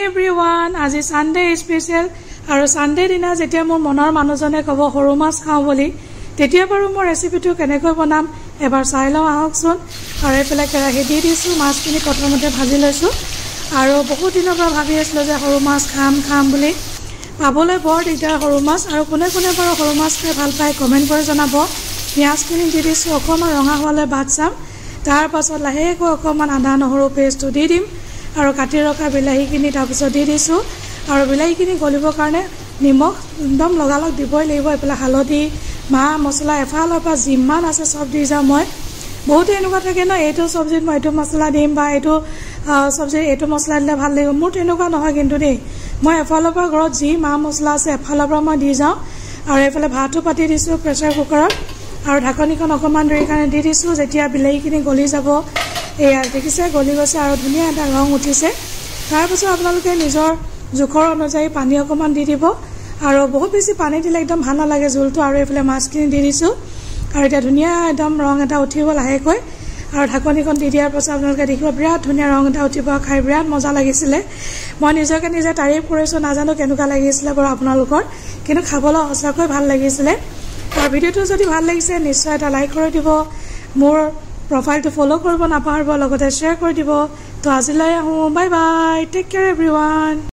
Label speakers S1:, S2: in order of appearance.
S1: everyone, আজি Sunday special আৰু Sunday দিনা যেতিয়া মোৰ মনৰ মানুহজনে কব হৰু মাছ খাও বুলি তেতিয়া বাৰু মোৰ ৰেচিপিটো কেনেকৈ বনাম এবাৰ চাই লও আহকচোন আৰু এফালে কেৰাহী দি দিছো মাছখিনি প্ৰথমতে ভাজি লৈছো আৰু বহুত দিনৰ পৰা ভাবি আছিলো যে হৰু মাছ খাম বুলি পাবলৈ বৰ দিগদাৰ হৰু মাছ আৰু কোনে কোনে বাৰু হৰু মাছ খাই ভাল পায় কমেন্ট কৰি জনাব পিয়াজখিনি দি দিছো অকমান ৰঙা হলে বাদ চাম তাৰ পাছত লাহেকৈ অকমান আদা নহৰু পেষ্টটো দি দিম আৰু কাটি ৰখা বিলাহীখিনি তাৰ পিছত দি দিছো আৰু বিলাহীখিনি গলিবৰ কাৰণে নিমখ একদম লগালগ দিবই লাগিব এফালে হালধি মা মছলা এফালৰ পৰা যিমান আছে সব দি যাম মই বহুত এনেকুৱা থাকে ন এইটো সবজিত মই এইটো মছলা দিম বা এইটো সবজি এইটো মছলা দিলে ভাল লাগিব মোৰ তেনেকুৱা নহয় কিন্তু দেই মই এফালৰ পৰা ঘৰত যি মা মছলা আছে এফালৰ পৰা মই দি যাওঁ আৰু এফালে ভাতটো পাতি দিছো প্ৰেছাৰ কুকাৰত আৰু ঢাকনিখন অকমান দেৰি কাৰণে দি দিছো যেতিয়া বিলাহীখিনি গলি যাব এয়া দেখিছে গলি গৈছে আৰু ধুনীয়া এটা ৰং উঠিছে তাৰ পিছত আপোনালোকে নিজৰ জোখৰ অনুযায়ী পানী অকমান দি দিব আৰু বহুত বেছি পানী দিলে একদম ভাল নালাগে জুলটো আৰু এফালে মাছখিনি দি দিছো আৰু এটা ধুনীয়া একদম ৰং এটা উঠিব লাহেকৈ আৰু ঢাকনিখন দি দিয়াৰ পাছত আপোনালোকে দেখিব বিৰাট ধুনীয়া ৰং এটা উঠিব খাই বিৰাট মজা লাগিছিলে মই নিজকে নিজে তাৰিফ কৰিছো নাজানো কেনেকুৱা লাগিছিলে বাৰু আপোনালোকৰ কিন্তু খাবলৈ সঁচাকৈ ভাল লাগিছিলে আৰু ভিডিওটো যদি ভাল লাগিছে নিশ্চয় এটা লাইক কৰি দিব মোৰ প্ৰফাইলটো ফলো কৰিব নাপাহৰিব লগতে শ্বেয়াৰ কৰি দিব তো আজিলৈ আহো bye bye take care everyone